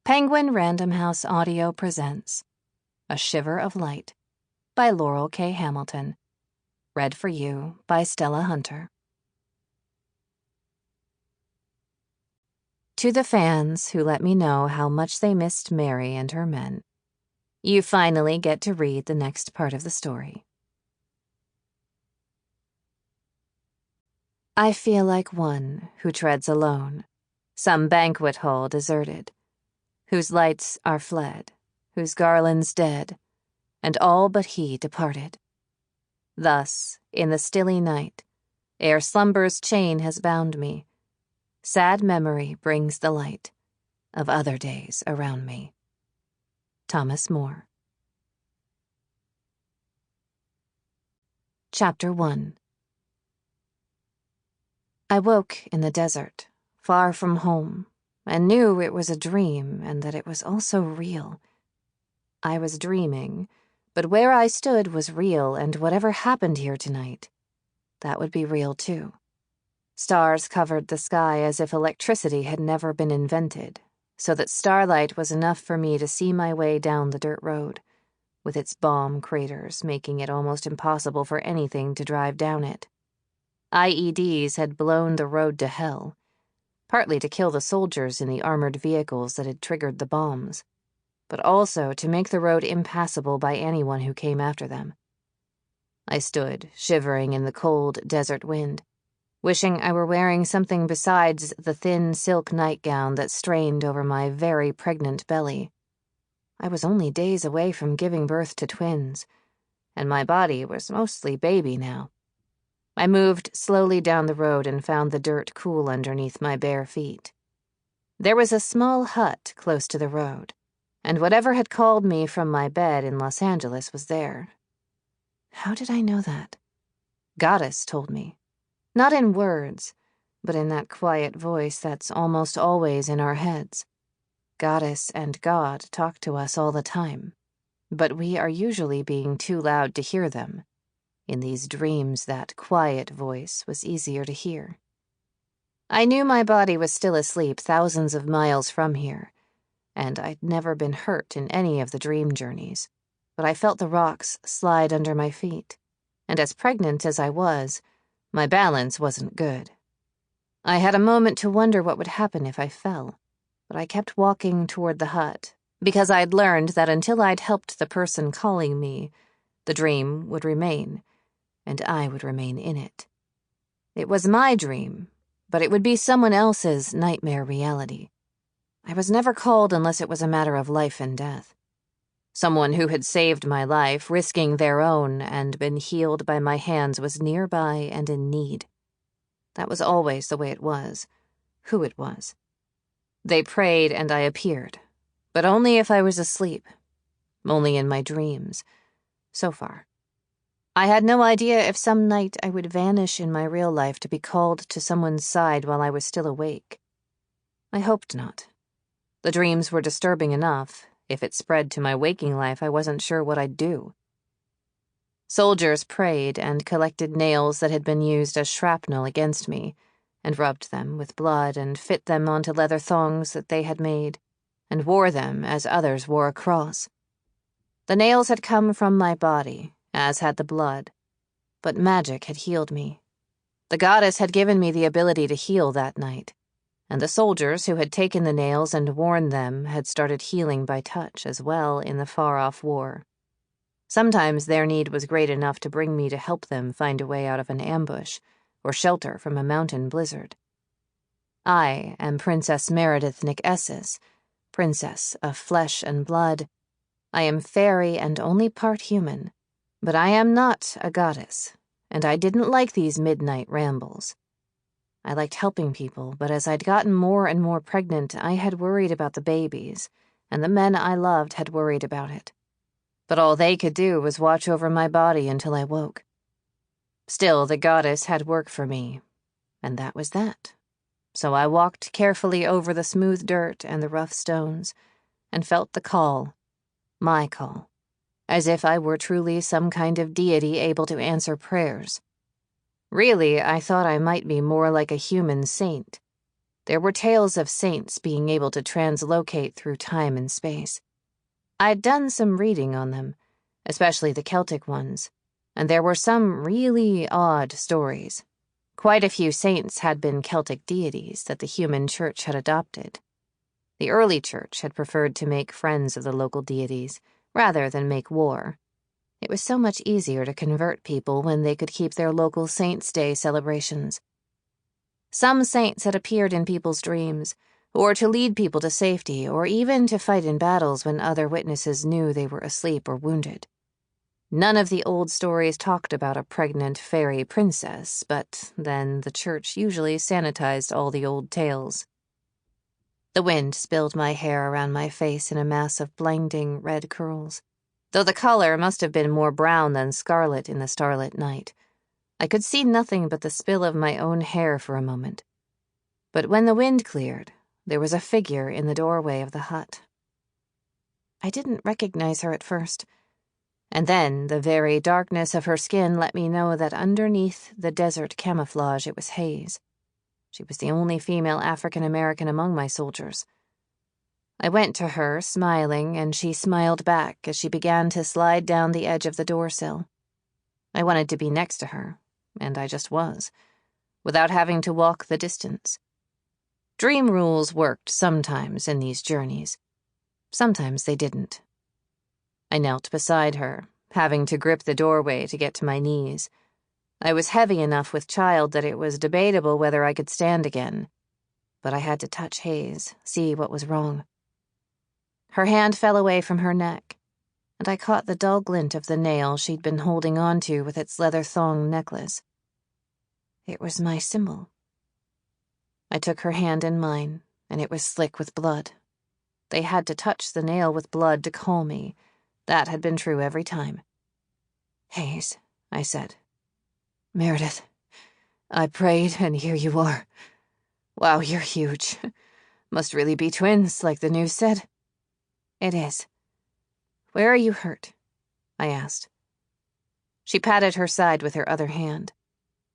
Penguin Random House Audio presents A Shiver of Light by Laurell K. Hamilton. Read for you by Stella Hunter. To the fans who let me know how much they missed Mary and her men, you finally get to read the next part of the story. I feel like one who treads alone, some banquet hall deserted, whose lights are fled, whose garlands dead, and all but he departed. Thus, in the stilly night, ere slumber's chain has bound me, sad memory brings the light of other days around me. Thomas Moore. Chapter 1. I woke in the desert, far from home, and knew it was a dream and that it was also real. I was dreaming, but where I stood was real, and whatever happened here tonight, that would be real too. Stars covered the sky as if electricity had never been invented, so that starlight was enough for me to see my way down the dirt road, with its bomb craters making it almost impossible for anything to drive down it. IEDs had blown the road to hell, partly to kill the soldiers in the armored vehicles that had triggered the bombs, but also to make the road impassable by anyone who came after them. I stood, shivering in the cold desert wind, wishing I were wearing something besides the thin silk nightgown that strained over my very pregnant belly. I was only days away from giving birth to twins, and my body was mostly baby now. I moved slowly down the road and found the dirt cool underneath my bare feet. There was a small hut close to the road, and whatever had called me from my bed in Los Angeles was there. How did I know that? Goddess told me. Not in words, but in that quiet voice that's almost always in our heads. Goddess and God talk to us all the time, but we are usually being too loud to hear them. In these dreams, that quiet voice was easier to hear. I knew my body was still asleep thousands of miles from here, and I'd never been hurt in any of the dream journeys, but I felt the rocks slide under my feet, and as pregnant as I was, my balance wasn't good. I had a moment to wonder what would happen if I fell, but I kept walking toward the hut, because I'd learned that until I'd helped the person calling me, the dream would remain, and I would remain in it. It was my dream, but it would be someone else's nightmare reality. I was never called unless it was a matter of life and death. Someone who had saved my life, risking their own, and been healed by my hands was nearby and in need. That was always the way it was, who it was. They prayed and I appeared, but only if I was asleep, only in my dreams, so far. I had no idea if some night I would vanish in my real life to be called to someone's side while I was still awake. I hoped not. The dreams were disturbing enough. If it spread to my waking life, I wasn't sure what I'd do. Soldiers prayed and collected nails that had been used as shrapnel against me, and rubbed them with blood and fit them onto leather thongs that they had made, and wore them as others wore a cross. The nails had come from my body, as had the blood, but magic had healed me. The goddess had given me the ability to heal that night, and the soldiers who had taken the nails and worn them had started healing by touch as well in the far-off war. Sometimes their need was great enough to bring me to help them find a way out of an ambush or shelter from a mountain blizzard. I am Princess Meredith Nick Esses, princess of flesh and blood. I am faerie and only part human, but I am not a goddess, and I didn't like these midnight rambles. I liked helping people, but as I'd gotten more and more pregnant, I had worried about the babies, and the men I loved had worried about it. But all they could do was watch over my body until I woke. Still, the goddess had work for me, and that was that. So I walked carefully over the smooth dirt and the rough stones, and felt the call, my call, as if I were truly some kind of deity able to answer prayers. Really, I thought I might be more like a human saint, There were tales of saints being able to translocate through time and space. I'd done some reading on them, especially the Celtic ones, and there were some really odd stories. Quite a few saints had been Celtic deities that the human church had adopted. The early church had preferred to make friends of the local deities, rather than make war. It was so much easier to convert people when they could keep their local Saints' Day celebrations. Some saints had appeared in people's dreams, or to lead people to safety, or even to fight in battles when other witnesses knew they were asleep or wounded. None of the old stories talked about a pregnant faerie princess, but then the church usually sanitized all the old tales. The wind spilled my hair around my face in a mass of blinding red curls, though the color must have been more brown than scarlet in the starlit night. I could see nothing but the spill of my own hair for a moment. But when the wind cleared, there was a figure in the doorway of the hut. I didn't recognize her at first, and then the very darkness of her skin let me know that underneath the desert camouflage it was haze. She was the only female African-American among my soldiers. I went to her, smiling, and she smiled back as she began to slide down the edge of the doorsill. I wanted to be next to her, and I just was, without having to walk the distance. Dream rules worked sometimes in these journeys. Sometimes they didn't. I knelt beside her, having to grip the doorway to get to my knees. I was heavy enough with child that it was debatable whether I could stand again, but I had to touch Hayes, see what was wrong. Her hand fell away from her neck, and I caught the dull glint of the nail she'd been holding onto with its leather thong necklace. It was my symbol. I took her hand in mine, and it was slick with blood. They had to touch the nail with blood to call me. That had been true every time. "Hayes," I said. "Meredith, I prayed, and here you are. Wow, you're huge. Must really be twins, like the news said." "It is. Where are you hurt?" I asked. She patted her side with her other hand.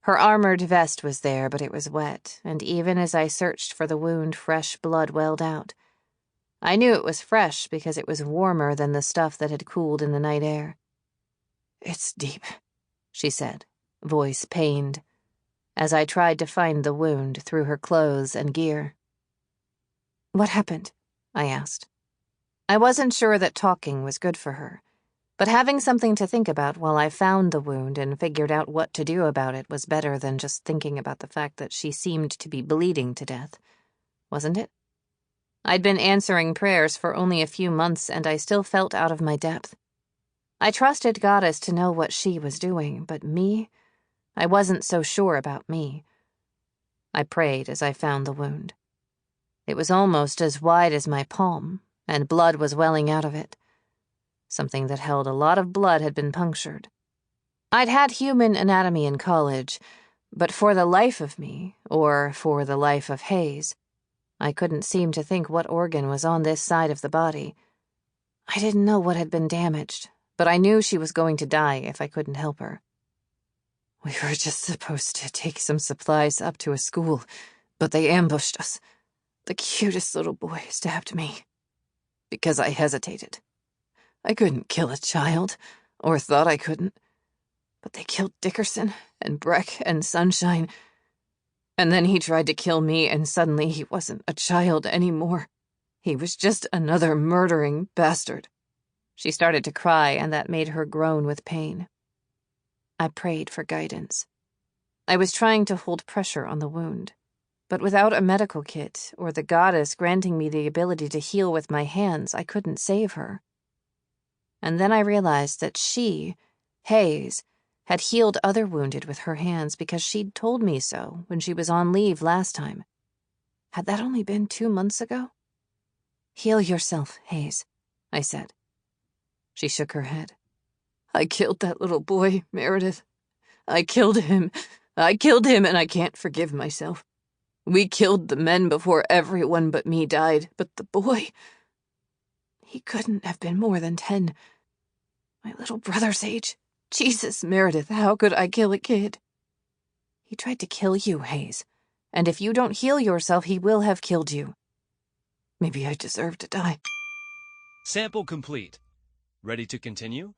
Her armored vest was there, but it was wet, and even as I searched for the wound, fresh blood welled out. I knew it was fresh because it was warmer than the stuff that had cooled in the night air. "It's deep," she said, voice pained, as I tried to find the wound through her clothes and gear. "What happened?" I asked. I wasn't sure that talking was good for her, but having something to think about while I found the wound and figured out what to do about it was better than just thinking about the fact that she seemed to be bleeding to death, wasn't it? I'd been answering prayers for only a few months, and I still felt out of my depth. I trusted Goddess to know what she was doing, but me? I wasn't so sure about me. I prayed as I found the wound. It was almost as wide as my palm, and blood was welling out of it. Something that held a lot of blood had been punctured. I'd had human anatomy in college, but for the life of me, or for the life of Hayes, I couldn't seem to think what organ was on this side of the body. I didn't know what had been damaged, but I knew she was going to die if I couldn't help her. "We were just supposed to take some supplies up to a school, but they ambushed us. The cutest little boy stabbed me. Because I hesitated. I couldn't kill a child, or thought I couldn't. But they killed Dickerson and Breck and Sunshine. And then he tried to kill me, and suddenly he wasn't a child anymore. He was just another murdering bastard." She started to cry, and that made her groan with pain. I prayed for guidance. I was trying to hold pressure on the wound, but without a medical kit, or the Goddess granting me the ability to heal with my hands, I couldn't save her. And then I realized that she, Hayes, had healed other wounded with her hands because she'd told me so when she was on leave last time. Had that only been 2 months ago? "Heal yourself, Hayes," I said. She shook her head. "I killed that little boy, Meredith. I killed him, and I can't forgive myself. We killed the men before everyone but me died, but the boy... he couldn't have been more than 10. My little brother's age. Jesus, Meredith, how could I kill a kid?" "He tried to kill you, Hayes, and if you don't heal yourself, he will have killed you. Maybe I deserve to die. Sample complete. Ready to continue?